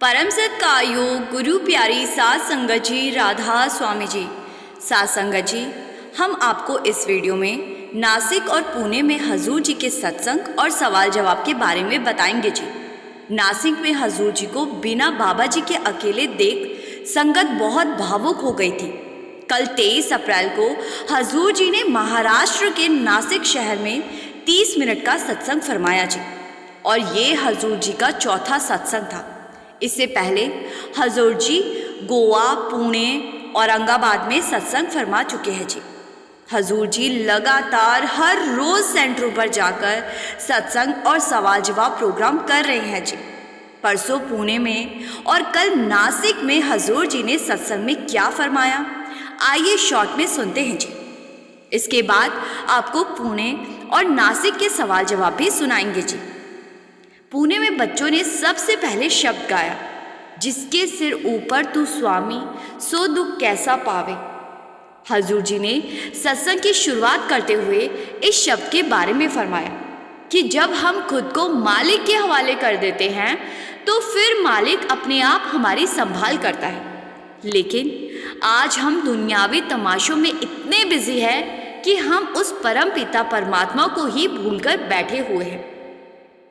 परम सत्कायोग गुरु प्यारी सात संगत जी, राधा स्वामी जी। सात संगत जी, हम आपको इस वीडियो में नासिक और पुणे में हजूर जी के सत्संग और सवाल जवाब के बारे में बताएंगे जी। नासिक में हजूर जी को बिना बाबा जी के अकेले देख संगत बहुत भावुक हो गई थी। कल 23 अप्रैल को हजूर जी ने महाराष्ट्र के नासिक शहर में 30 मिनट का सत्संग फरमाया जी, और ये हजूर जी का चौथा सत्संग था। इससे पहले हजूर जी गोवा, पुणे, औरंगाबाद में सत्संग फरमा चुके हैं जी। हजूर जी लगातार हर रोज सेंटरों पर जाकर सत्संग और सवाल जवाब प्रोग्राम कर रहे हैं जी। परसों पुणे में और कल नासिक में हजूर जी ने सत्संग में क्या फरमाया, आइए शॉर्ट में सुनते हैं जी। इसके बाद आपको पुणे और नासिक के सवाल जवाब भी सुनाएंगे जी। पुणे में बच्चों ने सबसे पहले शब्द गाया, जिसके सिर ऊपर तू स्वामी सो दुख कैसा पावे। हजूर जी ने सत्संग की शुरुआत करते हुए इस शब्द के बारे में फरमाया कि जब हम खुद को मालिक के हवाले कर देते हैं तो फिर मालिक अपने आप हमारी संभाल करता है। लेकिन आज हम दुनियावी तमाशों में इतने बिजी हैं कि हम उस परम पिता परमात्मा को ही भूलकर बैठे हुए हैं।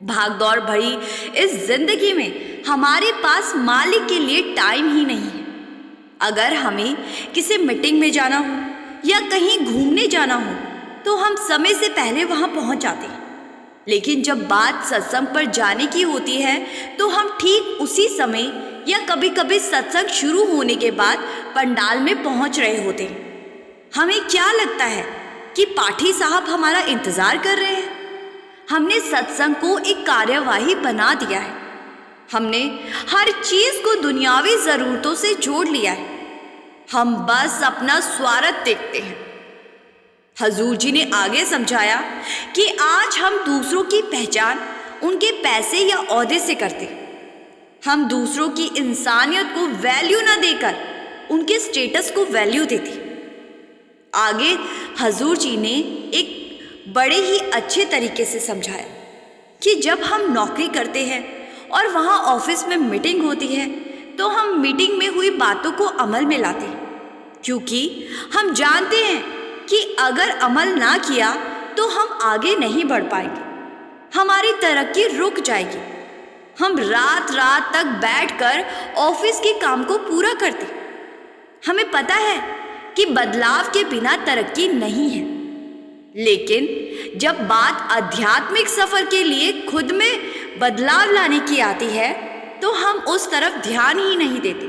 भागदौड़ भरी इस जिंदगी में हमारे पास मालिक के लिए टाइम ही नहीं है। अगर हमें किसी मीटिंग में जाना हो या कहीं घूमने जाना हो तो हम समय से पहले वहां पहुंच जाते हैं, लेकिन जब बात सत्संग पर जाने की होती है तो हम ठीक उसी समय या कभी कभी सत्संग शुरू होने के बाद पंडाल में पहुंच रहे होते हैं। हमें क्या लगता है कि पाठी साहब हमारा इंतजार कर रहे हैं। हमने सत्संग को एक कार्यवाही बना दिया है। हमने हर चीज को दुनियावी जरूरतों से जोड़ लिया है। हम बस अपना स्वार्थ देखते हैं। हजूर जी ने आगे समझाया कि आज हम दूसरों की पहचान उनके पैसे या ओहदे से करते। हम दूसरों की इंसानियत को वैल्यू ना देकर उनके स्टेटस को वैल्यू देते। आगे हजूर जी ने एक बड़े ही अच्छे तरीके से समझाया कि जब हम नौकरी करते हैं और वहाँ ऑफिस में मीटिंग होती है तो हम मीटिंग में हुई बातों को अमल में लाते हैं, क्योंकि हम जानते हैं कि अगर अमल ना किया तो हम आगे नहीं बढ़ पाएंगे, हमारी तरक्की रुक जाएगी। हम रात रात तक बैठकर ऑफिस के काम को पूरा करते। हमें पता है कि बदलाव के बिना तरक्की नहीं है, लेकिन जब बात आध्यात्मिक सफर के लिए खुद में बदलाव लाने की आती है तो हम उस तरफ ध्यान ही नहीं देते।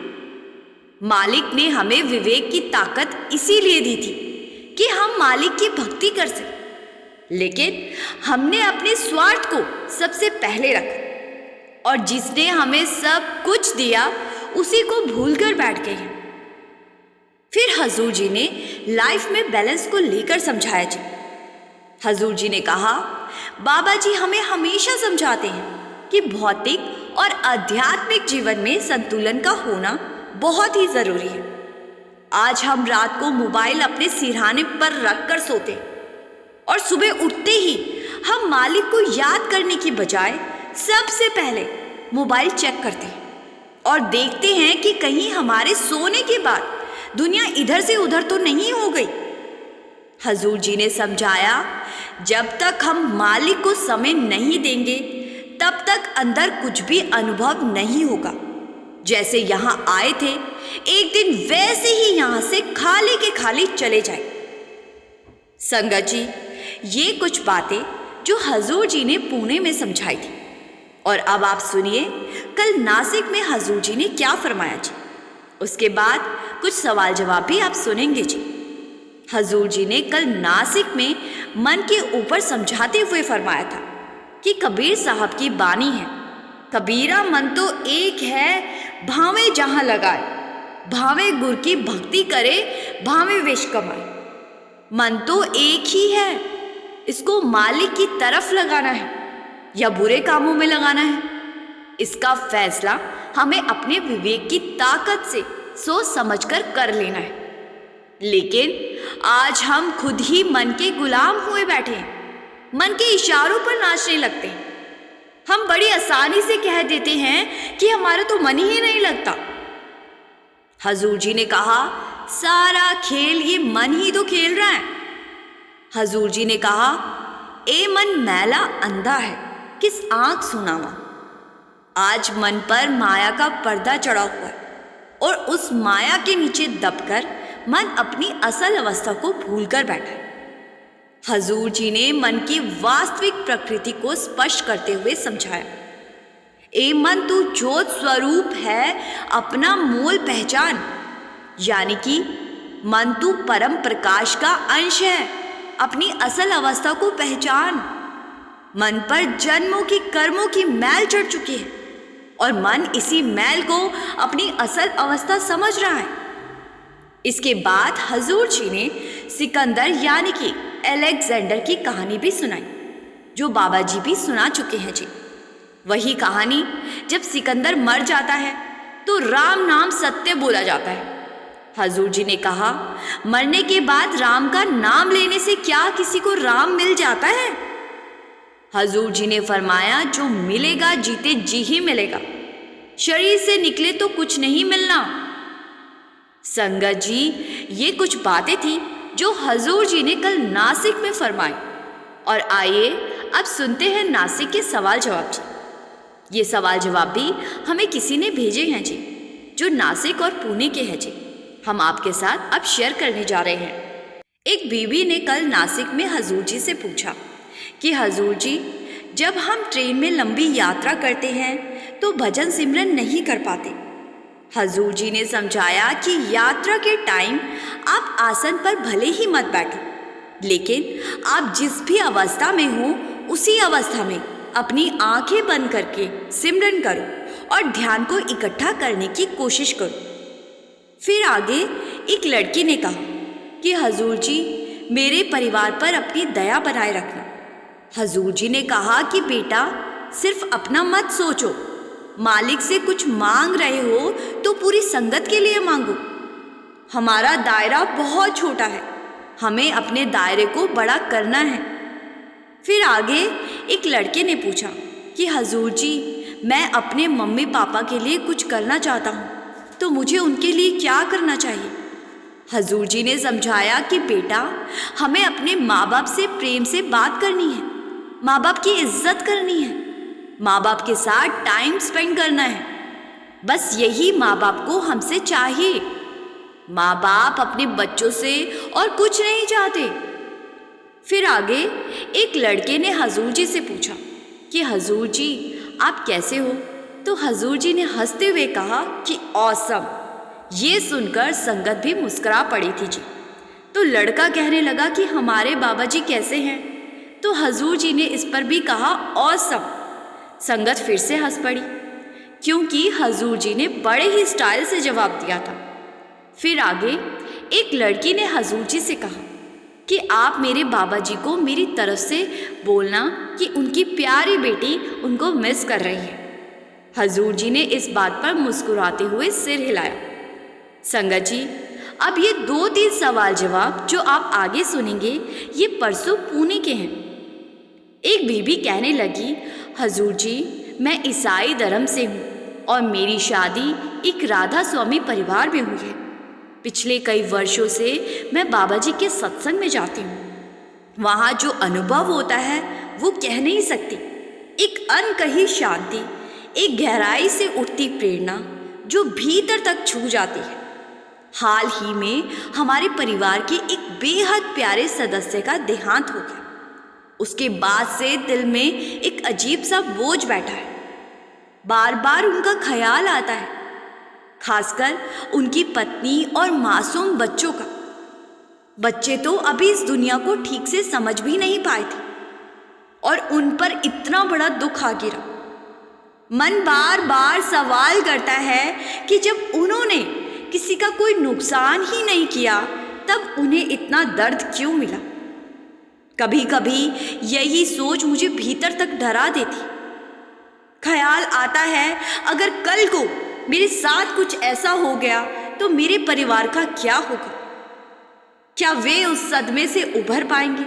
मालिक ने हमें विवेक की ताकत इसीलिए दी थी कि हम मालिक की भक्ति कर सकें, लेकिन हमने अपने स्वार्थ को सबसे पहले रखा और जिसने हमें सब कुछ दिया उसी को भूलकर बैठ गए हैं। फिर हजूर जी ने लाइफ में बैलेंस को लेकर समझाया जी। हजूर जी ने कहा, बाबा जी हमें हमेशा समझाते हैं कि भौतिक और आध्यात्मिक जीवन में संतुलन का होना बहुत ही जरूरी है। आज हम रात को मोबाइल अपने सिरहाने पर रखकर सोते और सुबह उठते ही हम मालिक को याद करने की बजाय सबसे पहले मोबाइल चेक करते हैं और देखते हैं कि कहीं हमारे सोने के बाद दुनिया इधर से उधर तो नहीं हो गई। हजूर जी ने समझाया, जब तक हम मालिक को समय नहीं देंगे तब तक अंदर कुछ भी अनुभव नहीं होगा। जैसे यहाँ आए थे एक दिन वैसे ही यहाँ से खाली के खाली चले जाए। संगत जी, ये कुछ बातें जो हजूर जी ने पुणे में समझाई थी, और अब आप सुनिए कल नासिक में हजूर जी ने क्या फरमाया जी। उसके बाद कुछ सवाल जवाब भी आप सुनेंगे जी। हजूर जी ने कल नासिक में मन के ऊपर समझाते हुए फरमाया था कि कबीर साहब की बानी है, कबीरा मन तो एक है भावे जहां लगाए, भावे गुर की भक्ति करे भावे विष कमाए। मन तो एक ही है, इसको मालिक की तरफ लगाना है या बुरे कामों में लगाना है, इसका फैसला हमें अपने विवेक की ताकत से सोच समझकर कर लेना है। लेकिन आज हम खुद ही मन के गुलाम हुए बैठे हैं, मन के इशारों पर नाचने लगते हैं। हम बड़ी आसानी से कह देते हैं कि हमारा तो मन ही नहीं लगता। हजूर जी ने कहा, सारा खेल ये मन ही तो खेल रहा है। हजूर जी ने कहा, ए मन मैला अंधा है, किस आंख सुनावा। आज मन पर माया का पर्दा चढ़ा हुआ है और उस माया के नीचे दबकर मन अपनी असल अवस्था को भूलकर बैठा है। हजूर जी ने मन की वास्तविक प्रकृति को स्पष्ट करते हुए समझाया, ए मन, तू ज्योत स्वरूप है, अपना मूल पहचान। यानी कि मन, तू परम प्रकाश का अंश है, अपनी असल अवस्था को पहचान। मन पर जन्मों की कर्मों की मैल चढ़ चुकी है और मन इसी मैल को अपनी असल अवस्था समझ रहा है। इसके बाद हजूर जी ने सिकंदर यानी कि अलेक्जेंडर की कहानी भी सुनाई, जो बाबा जी भी सुना चुके हैं जी। वही कहानी, जब सिकंदर मर जाता है तो राम नाम सत्य बोला जाता है। हजूर जी ने कहा, मरने के बाद राम का नाम लेने से क्या किसी को राम मिल जाता है? हजूर जी ने फरमाया, जो मिलेगा जीते जी ही मिलेगा, शरीर से निकले तो कुछ नहीं मिलना। संगत जी, ये कुछ बातें थी जो हजूर जी ने कल नासिक में फरमाई। और आइए अब सुनते हैं नासिक के सवाल जवाब जी। ये सवाल जवाब भी हमें किसी ने भेजे हैं जी, जो नासिक और पुणे के हैं जी। हम आपके साथ अब शेयर करने जा रहे हैं। एक बीवी ने कल नासिक में हजूर जी से पूछा कि हजूर जी, जब हम ट्रेन में लंबी यात्रा करते हैं तो भजन सिमरन नहीं कर पाते। हजूर जी ने समझाया कि यात्रा के टाइम आप आसन पर भले ही मत बैठो, लेकिन आप जिस भी अवस्था में हो उसी अवस्था में अपनी आंखें बंद करके सिमरन करो और ध्यान को इकट्ठा करने की कोशिश करो। फिर आगे एक लड़की ने कहा कि हजूर जी, मेरे परिवार पर अपनी दया बनाए रखना। हजूर जी ने कहा कि बेटा, सिर्फ अपना मत सोचो, मालिक से कुछ मांग रहे हो तो पूरी संगत के लिए मांगो। हमारा दायरा बहुत छोटा है, हमें अपने दायरे को बड़ा करना है। फिर आगे एक लड़के ने पूछा कि हजूर जी, मैं अपने मम्मी पापा के लिए कुछ करना चाहता हूँ, तो मुझे उनके लिए क्या करना चाहिए? हजूर जी ने समझाया कि बेटा, हमें अपने माँ बाप से प्रेम से बात करनी है, माँ बाप की इज्जत करनी है, माँ बाप के साथ टाइम स्पेंड करना है। बस यही माँ बाप को हमसे चाहिए। माँ बाप अपने बच्चों से और कुछ नहीं चाहते। फिर आगे एक लड़के ने हजूर जी से पूछा कि हजूर जी, आप कैसे हो? तो हजूर जी ने हंसते हुए कहा कि ऑसम। ये सुनकर संगत भी मुस्कुरा पड़ी थी जी। तो लड़का कहने लगा कि हमारे बाबा जी कैसे हैं? तो हजूर जी ने इस पर भी कहा ऑसम। संगत फिर से हंस पड़ी, क्योंकि हजूर जी ने बड़े ही स्टाइल से जवाब दिया था। फिर आगे एक लड़की ने हजूर जी से कहा कि आप मेरे बाबा जी को मेरी तरफ से बोलना कि उनकी प्यारी बेटी उनको मिस कर रही है। हजूर जी ने इस बात पर मुस्कुराते हुए सिर हिलाया। संगत जी, अब ये 2-3 सवाल जवाब जो आप आगे सुनेंगे, ये परसों पुणे के हैं। एक बीबी कहने लगी, हजूर जी, मैं ईसाई धर्म से हूँ और मेरी शादी एक राधा स्वामी परिवार में हुई है। पिछले कई वर्षों से मैं बाबा जी के सत्संग में जाती हूँ। वहाँ जो अनुभव होता है वो कह नहीं सकती। एक अनकही शांति, एक गहराई से उठती प्रेरणा जो भीतर तक छू जाती है। हाल ही में हमारे परिवार के एक बेहद प्यारे सदस्य का देहांत हो गया। उसके बाद से दिल में एक अजीब सा बोझ बैठा है। बार बार उनका ख्याल आता है, खासकर उनकी पत्नी और मासूम बच्चों का। बच्चे तो अभी इस दुनिया को ठीक से समझ भी नहीं पाए थे और उन पर इतना बड़ा दुख आ गिरा। मन बार बार सवाल करता है कि जब उन्होंने किसी का कोई नुकसान ही नहीं किया, तब उन्हें इतना दर्द क्यों मिला? कभी कभी यही सोच मुझे भीतर तक डरा देती। ख्याल आता है, अगर कल को मेरे साथ कुछ ऐसा हो गया तो मेरे परिवार का क्या होगा? क्या वे उस सदमे से उभर पाएंगे?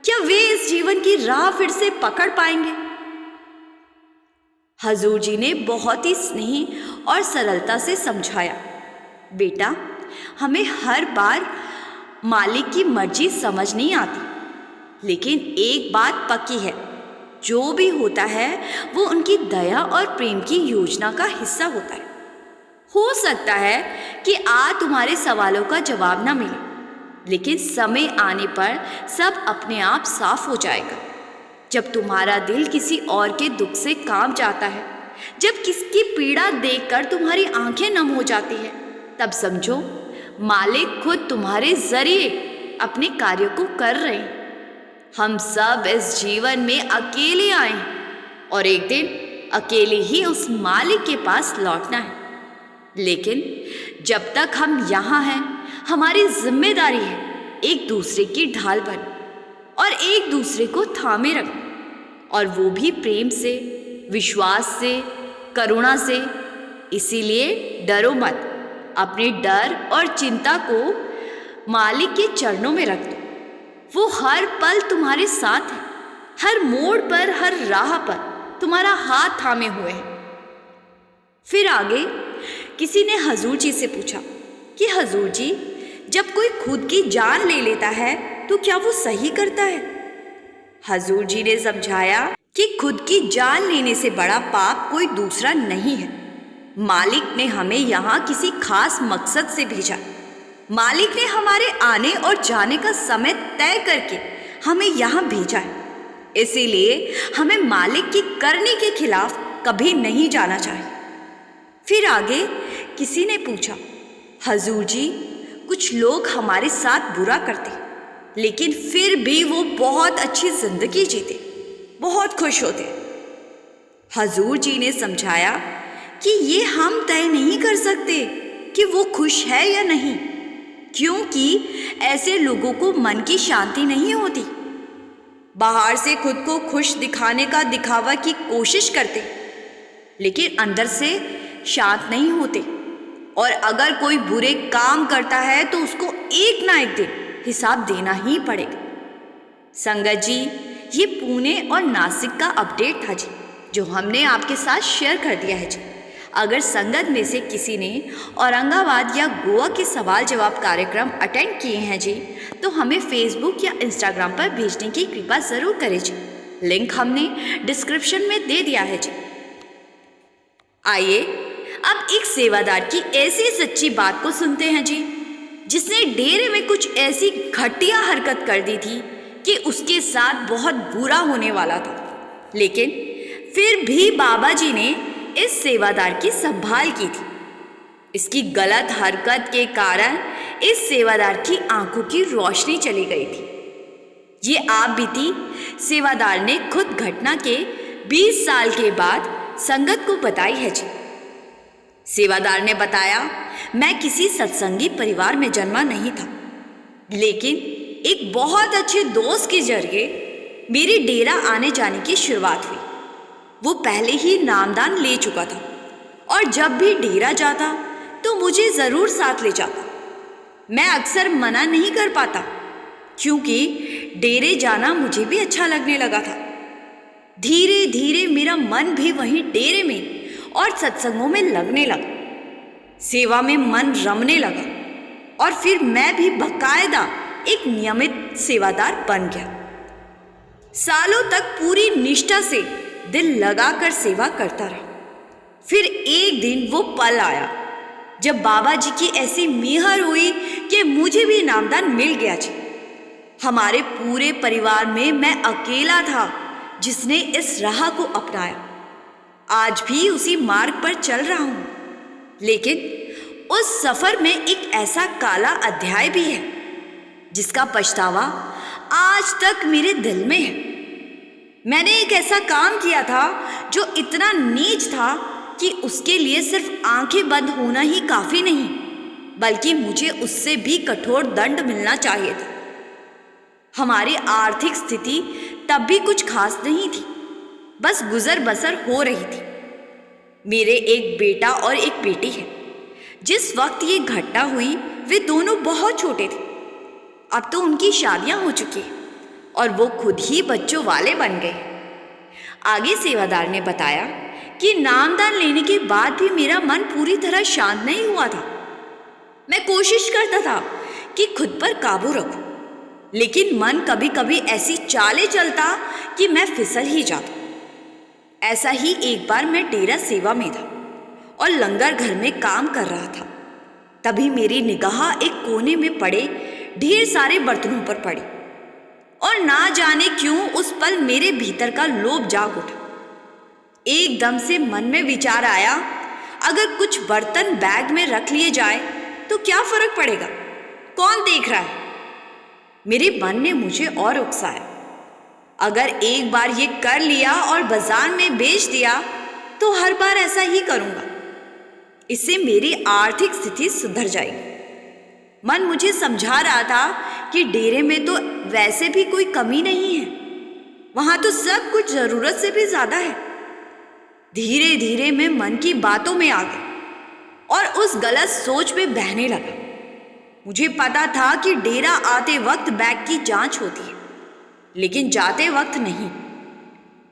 क्या वे इस जीवन की राह फिर से पकड़ पाएंगे? हजूर जी ने बहुत ही स्नेह और सरलता से समझाया, बेटा, हमें हर बार मालिक की मर्जी समझ नहीं आती, लेकिन एक बात पक्की है, जो भी होता है वो उनकी दया और प्रेम की योजना का हिस्सा होता है। हो सकता है कि आज तुम्हारे सवालों का जवाब ना मिले, लेकिन समय आने पर सब अपने आप साफ हो जाएगा। जब तुम्हारा दिल किसी और के दुख से कांप जाता है, जब किसकी पीड़ा देखकर तुम्हारी आंखें नम हो जाती है, तब समझो मालिक खुद तुम्हारे जरिए अपने कार्यों को कर रहे हैं। हम सब इस जीवन में अकेले आए हैं और एक दिन अकेले ही उस मालिक के पास लौटना है। लेकिन जब तक हम यहाँ हैं, हमारी जिम्मेदारी है एक दूसरे की ढाल बन और एक दूसरे को थामे रखना, और वो भी प्रेम से, विश्वास से, करुणा से। इसीलिए डरो मत, अपने डर और चिंता को मालिक के चरणों में रख दो। वो हर पल तुम्हारे साथ है, हर मोड़ पर, हर राह पर तुम्हारा हाथ थामे हुए हैं। फिर आगे किसी ने हजूर जी से पूछा कि हजूर जी, जब कोई खुद की जान ले लेता है तो क्या वो सही करता है? हजूर जी ने समझाया कि खुद की जान लेने से बड़ा पाप कोई दूसरा नहीं है। मालिक ने हमें यहाँ किसी खास मकसद से भेजा। मालिक ने हमारे आने और जाने का समय तय करके हमें यहाँ भेजा है। इसीलिए हमें मालिक की करनी के खिलाफ कभी नहीं जाना चाहिए। फिर आगे किसी ने पूछा, हजूर जी, कुछ लोग हमारे साथ बुरा करते, लेकिन फिर भी वो बहुत अच्छी जिंदगी जीते, बहुत खुश होते। हजूर जी ने समझाया कि ये हम तय नहीं कर सकते कि वो खुश है या नहीं, क्योंकि ऐसे लोगों को मन की शांति नहीं होती। बाहर से खुद को खुश दिखाने का दिखावा की कोशिश करते, लेकिन अंदर से शांत नहीं होते। और अगर कोई बुरे काम करता है तो उसको एक ना एक दिन हिसाब देना ही पड़ेगा। संगत जी, ये पुणे और नासिक का अपडेट था जी, जो हमने आपके साथ शेयर कर दिया है जी। अगर संगत में से किसी ने औरंगाबाद या गोवा के सवाल जवाब कार्यक्रम अटेंड किए हैं जी, तो हमें फेसबुक या इंस्टाग्राम पर भेजने की कृपा ज़रूर करें जी। लिंक हमने डिस्क्रिप्शन में दे दिया है जी। आइए अब एक सेवादार की ऐसी सच्ची बात को सुनते हैं जी, जिसने डेरे में कुछ ऐसी घटिया हरकत कर दी थी कि उसके साथ बहुत बुरा होने वाला था, लेकिन फिर भी बाबा जी ने इस सेवादार की संभाल की थी। इसकी गलत हरकत के कारण इस सेवादार की आंखों की रोशनी चली गई थी। ये आप बीती सेवादार ने खुद घटना के 20 साल के बाद संगत को बताई है जी। सेवादार ने बताया, मैं किसी सत्संगी परिवार में जन्मा नहीं था, लेकिन एक बहुत अच्छे दोस्त के जरिए मेरी डेरा आने जाने की शुरुआत हुई। वो पहले ही नामदान ले चुका था और जब भी डेरा जाता तो मुझे ज़रूर साथ ले जाता। मैं अक्सर मना नहीं कर पाता, क्योंकि डेरे जाना मुझे भी अच्छा लगने लगा था। धीरे धीरे मेरा मन भी वहीं डेरे में और सत्संगों में लगने लगा, सेवा में मन रमने लगा, और फिर मैं भी बाकायदा एक नियमित सेवादार बन गया। सालों तक पूरी निष्ठा से दिल लगाकर सेवा करता रहा। फिर एक दिन वो पल आया जब बाबा जी की ऐसी मेहर हुई कि मुझे भी नामदान मिल गया जी। हमारे पूरे परिवार में मैं अकेला था जिसने इस राह को अपनाया। आज भी उसी मार्ग पर चल रहा हूं, लेकिन उस सफर में एक ऐसा काला अध्याय भी है जिसका पछतावा आज तक मेरे दिल में है। मैंने एक ऐसा काम किया था जो इतना नीच था कि उसके लिए सिर्फ आंखें बंद होना ही काफी नहीं, बल्कि मुझे उससे भी कठोर दंड मिलना चाहिए था। हमारी आर्थिक स्थिति तब भी कुछ खास नहीं थी, बस गुजर बसर हो रही थी। मेरे एक बेटा और एक बेटी है। जिस वक्त ये घटना हुई वे दोनों बहुत छोटे थे। अब तो उनकी शादियां हो चुकी हैं और वो खुद ही बच्चों वाले बन गए। आगे सेवादार ने बताया कि नामदान लेने के बाद भी मेरा मन पूरी तरह शांत नहीं हुआ था। मैं कोशिश करता था कि खुद पर काबू रखूं, लेकिन मन कभी कभी ऐसी चालें चलता कि मैं फिसल ही जाता। ऐसा ही एक बार मैं डेरा सेवा में था और लंगर घर में काम कर रहा था। तभी मेरी निगाह एक कोने में पड़े ढेर सारे बर्तनों पर पड़ी और ना जाने क्यों उस पल मेरे भीतर का लोभ जाग उठा। एकदम से मन में विचार आया, अगर कुछ बर्तन बैग में रख लिए जाए तो क्या फर्क पड़ेगा, कौन देख रहा है। मेरे मन ने मुझे और उकसाया, अगर एक बार ये कर लिया और बाजार में बेच दिया तो हर बार ऐसा ही करूंगा। इससे मेरी आर्थिक स्थिति सुधर जाएगी। मन मुझे समझा रहा था कि डेरे में तो वैसे भी कोई कमी नहीं है, वहां तो सब कुछ जरूरत से भी ज्यादा है। धीरे धीरे मैं मन की बातों में आ गया और उस गलत सोच में बहने लगा। मुझे पता था कि डेरा आते वक्त बैग की जांच होती है, लेकिन जाते वक्त नहीं।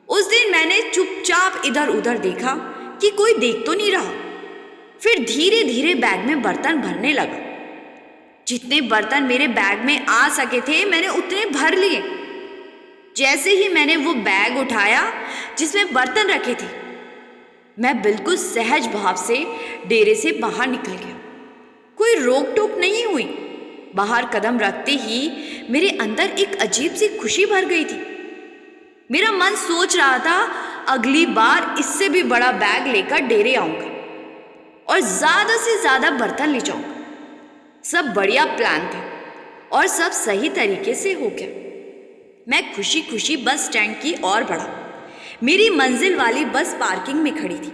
उस दिन मैंने चुपचाप इधर उधर देखा कि कोई देख तो नहीं रहा। फिर धीरे धीरे बैग में बर्तन भरने लगा। जितने बर्तन मेरे बैग में आ सके थे मैंने उतने भर लिए। जैसे ही मैंने वो बैग उठाया जिसमें बर्तन रखे थे, मैं बिल्कुल सहज भाव से डेरे से बाहर निकल गया। कोई रोक टोक नहीं हुई। बाहर कदम रखते ही मेरे अंदर एक अजीब सी खुशी भर गई थी। मेरा मन सोच रहा था, अगली बार इससे भी बड़ा बैग लेकर डेरे आऊंगा और ज्यादा से ज्यादा बर्तन ले जाऊंगा। सब बढ़िया प्लान था और सब सही तरीके से हो गया। मैं खुशी खुशी बस स्टैंड की ओर बढ़ा। मेरी मंजिल वाली बस पार्किंग में खड़ी थी।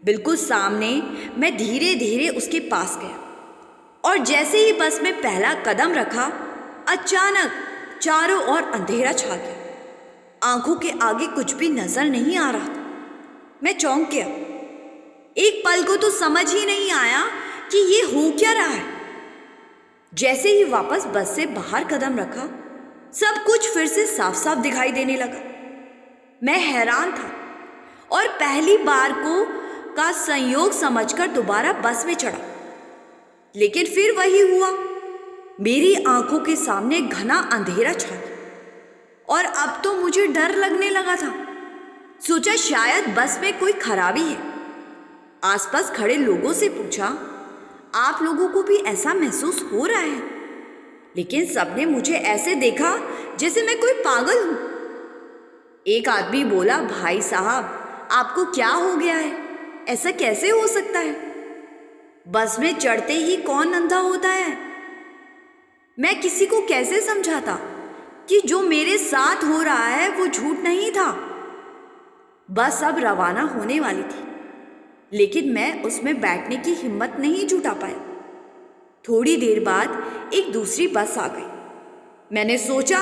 बिल्कुल सामने मैं धीरे धीरे उसके पास गया और जैसे ही बस में पहला कदम रखा, अचानक चारों ओर अंधेरा छा गया। आंखों के आगे कुछ भी नजर नहीं आ रहा था। मैं चौंक गया। एक पल को तो समझ ही नहीं आया कि ये हो क्या रहा है। जैसे ही वापस बस से बाहर कदम रखा, सब कुछ फिर से साफ साफ दिखाई देने लगा। मैं हैरान था और पहली बार का संयोग समझकर दोबारा बस में चढ़ा। लेकिन फिर वही हुआ। मेरी आंखों के सामने घना अंधेरा छा गया और अब तो मुझे डर लगने लगा था। सोचा शायद बस में कोई खराबी है। आसपास खड़े लोगों से पूछा, आप लोगों को भी ऐसा महसूस हो रहा है? लेकिन सबने मुझे ऐसे देखा जैसे मैं कोई पागल हूं। एक आदमी बोला, भाई साहब आपको क्या हो गया है, ऐसा कैसे हो सकता है? बस में चढ़ते ही कौन अंधा होता है? मैं किसी को कैसे समझाता कि जो मेरे साथ हो रहा है वो झूठ नहीं था। बस अब रवाना होने वाली थी, लेकिन मैं उसमें बैठने की हिम्मत नहीं जुटा पाया। थोड़ी देर बाद एक दूसरी बस आ गई। मैंने सोचा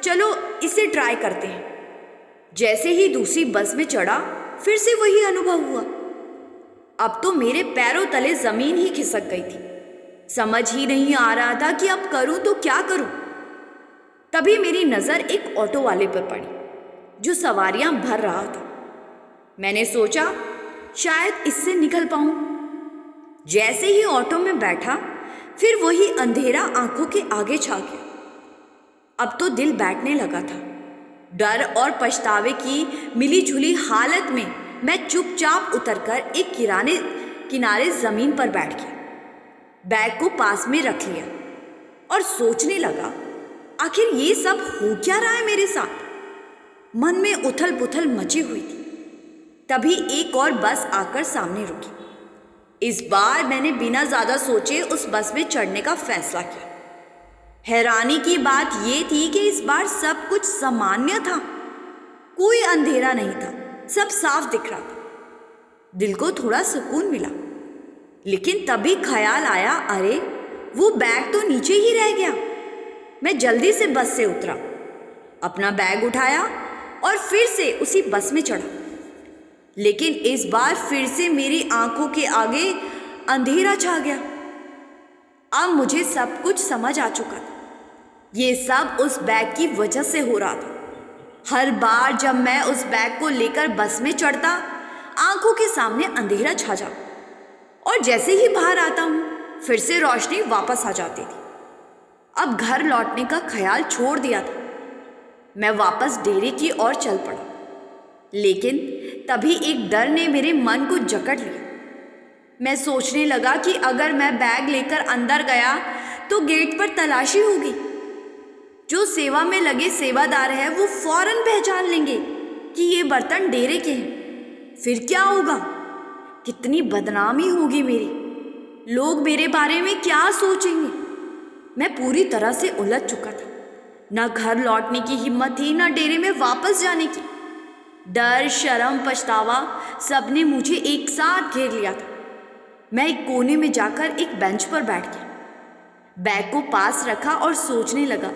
चलो इसे ट्राई करते हैं। जैसे ही दूसरी बस में चढ़ा, फिर से वही अनुभव हुआ। अब तो मेरे पैरों तले जमीन ही खिसक गई थी। समझ ही नहीं आ रहा था कि अब करूं तो क्या करूं। तभी मेरी नजर एक ऑटो वाले पर पड़ी जो सवारियां भर रहा था। मैंने सोचा शायद इससे निकल पाऊं। जैसे ही ऑटो में बैठा, फिर वही अंधेरा आंखों के आगे छा गया। अब तो दिल बैठने लगा था। डर और पछतावे की मिलीजुली हालत में मैं चुपचाप उतरकर एक किनारे जमीन पर बैठ गया। बैग को पास में रख लिया और सोचने लगा, आखिर ये सब हो क्या रहा है मेरे साथ। मन में उथल पुथल मची हुई थी। तभी एक और बस आकर सामने रुकी। इस बार मैंने बिना ज्यादा सोचे उस बस में चढ़ने का फैसला किया। हैरानी की बात यह थी कि इस बार सब कुछ सामान्य था। कोई अंधेरा नहीं था, सब साफ दिख रहा था। दिल को थोड़ा सुकून मिला। लेकिन तभी ख्याल आया, अरे वो बैग तो नीचे ही रह गया। मैं जल्दी से बस से उतरा, अपना बैग उठाया और फिर से उसी बस में चढ़ा। लेकिन इस बार फिर से मेरी आंखों के आगे अंधेरा छा गया। अब मुझे सब कुछ समझ आ चुका था। ये सब उस बैग की वजह से हो रहा था। हर बार जब मैं उस बैग को लेकर बस में चढ़ता, आंखों के सामने अंधेरा छा जाता और जैसे ही बाहर आता हूँ फिर से रोशनी वापस आ जाती थी। अब घर लौटने का ख्याल छोड़ दिया था। मैं वापस डेरे की ओर चल पड़ा, लेकिन तभी एक डर ने मेरे मन को जकड़ लिया। मैं सोचने लगा कि अगर मैं बैग लेकर अंदर गया तो गेट पर तलाशी होगी। जो सेवा में लगे सेवादार हैं वो फौरन पहचान लेंगे कि ये बर्तन डेरे के हैं। फिर क्या होगा? कितनी बदनामी होगी मेरी। लोग मेरे बारे में क्या सोचेंगे? मैं पूरी तरह से उलझ चुका था। ना घर लौटने की हिम्मत थी, ना डेरे में वापस जाने की। डर, शर्म, पछतावा सबने मुझे एक साथ घेर लिया था। मैं एक कोने में जाकर एक बेंच पर बैठ गया, बैग को पास रखा और सोचने लगा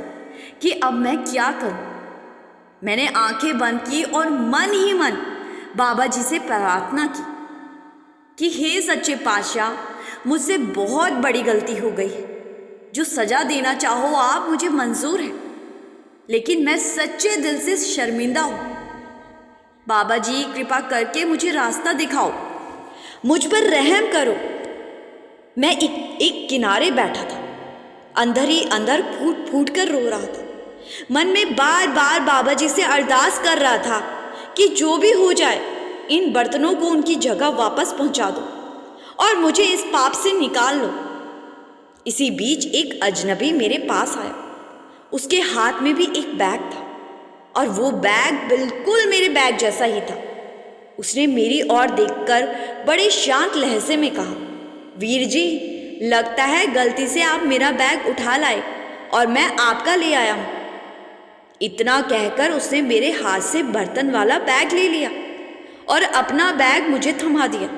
कि अब मैं क्या करूं। मैंने आंखें बंद की और मन ही मन बाबा जी से प्रार्थना की कि हे सच्चे पातशाह, मुझसे बहुत बड़ी गलती हो गई है। जो सजा देना चाहो आप, मुझे मंजूर है, लेकिन मैं सच्चे दिल से शर्मिंदा हूं। बाबा जी, कृपा करके मुझे रास्ता दिखाओ, मुझ पर रहम करो। मैं एक किनारे बैठा था, अंदर ही अंदर फूट फूट कर रो रहा था। मन में बार बार बाबा जी से अरदास कर रहा था कि जो भी हो जाए, इन बर्तनों को उनकी जगह वापस पहुंचा दो और मुझे इस पाप से निकाल लो। इसी बीच एक अजनबी मेरे पास आया। उसके हाथ में भी एक बैग था और वो बैग बिल्कुल मेरे बैग जैसा ही था। उसने मेरी ओर देखकर बड़े शांत लहजे में कहा, वीर जी, लगता है गलती से आप मेरा बैग उठा लाए और मैं आपका ले आया हूं। इतना कहकर उसने मेरे हाथ से बर्तन वाला बैग ले लिया और अपना बैग मुझे थमा दिया।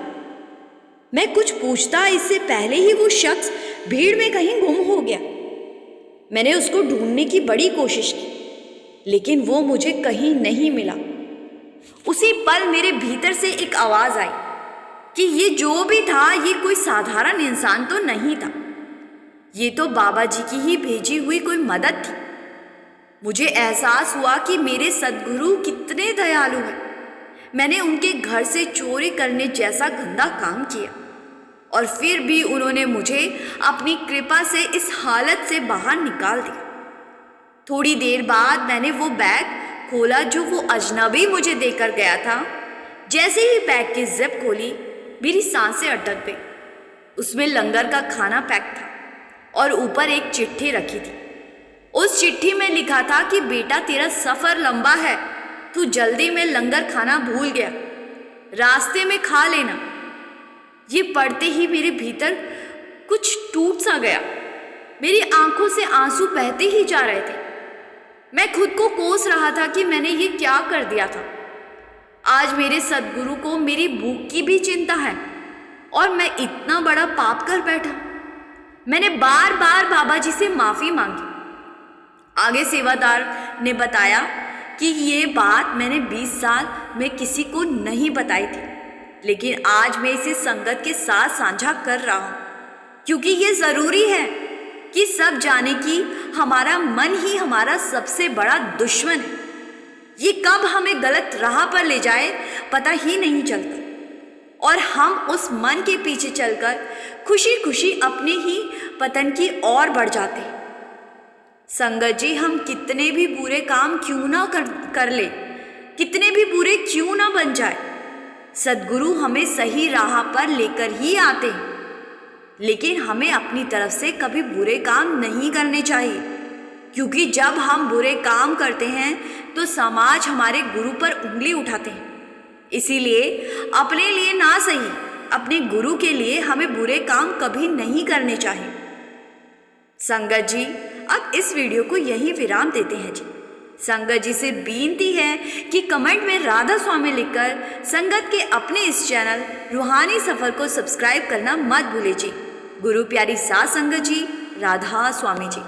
मैं कुछ पूछता इससे पहले ही वो शख्स भीड़ में कहीं गुम हो गया। मैंने उसको ढूंढने की बड़ी कोशिश की, लेकिन वो मुझे कहीं नहीं मिला। उसी पल मेरे भीतर से एक आवाज आई कि ये जो भी था, ये कोई साधारण इंसान तो नहीं था। ये तो बाबा जी की ही भेजी हुई कोई मदद थी। मुझे एहसास हुआ कि मेरे सद्गुरु कितने दयालु हैं। मैंने उनके घर से चोरी करने जैसा गंदा काम किया और फिर भी उन्होंने मुझे अपनी कृपा से इस हालत से बाहर निकाल दिया। थोड़ी देर बाद मैंने वो बैग खोला जो वो अजनबी मुझे देकर गया था। जैसे ही बैग की जिप खोली, मेरी सांसें अटक गई। उसमें लंगर का खाना पैक था और ऊपर एक चिट्ठी रखी थी। उस चिट्ठी में लिखा था कि बेटा, तेरा सफ़र लंबा है, तू जल्दी में लंगर खाना भूल गया, रास्ते में खा लेना। ये पढ़ते ही मेरे भीतर कुछ टूट सा गया। मेरी आंखों से आंसू बहते ही जा रहे थे। मैं खुद को कोस रहा था कि मैंने ये क्या कर दिया था। आज मेरे सद्गुरु को मेरी भूख की भी चिंता है और मैं इतना बड़ा पाप कर बैठा। मैंने बार बार बाबा जी से माफ़ी मांगी। आगे सेवादार ने बताया कि ये बात मैंने 20 साल में किसी को नहीं बताई थी, लेकिन आज मैं इसे संगत के साथ साझा कर रहा हूँ, क्योंकि ये ज़रूरी है कि सब जाने कि हमारा मन ही हमारा सबसे बड़ा दुश्मन है। ये कब हमें गलत राह पर ले जाए पता ही नहीं चलता और हम उस मन के पीछे चलकर खुशी खुशी अपने ही पतन की ओर बढ़ जाते हैं। संगत जी, हम कितने भी बुरे काम क्यों ना कर ले, कितने भी बुरे क्यों ना बन जाए, सद्गुरु हमें सही राह पर लेकर ही आते हैं। लेकिन हमें अपनी तरफ से कभी बुरे काम नहीं करने चाहिए, क्योंकि जब हम बुरे काम करते हैं तो समाज हमारे गुरु पर उंगली उठाते हैं। इसीलिए अपने लिए ना सही, अपने गुरु के लिए हमें बुरे काम कभी नहीं करने चाहिए। संगत जी, अब इस वीडियो को यहीं विराम देते हैं जी। संगत जी से विनती है कि कमेंट में राधा स्वामी लिखकर संगत के अपने इस चैनल रूहानी सफ़र को सब्सक्राइब करना मत भूलिए जी। गुरु प्यारी साध संगत जी, राधा स्वामी जी।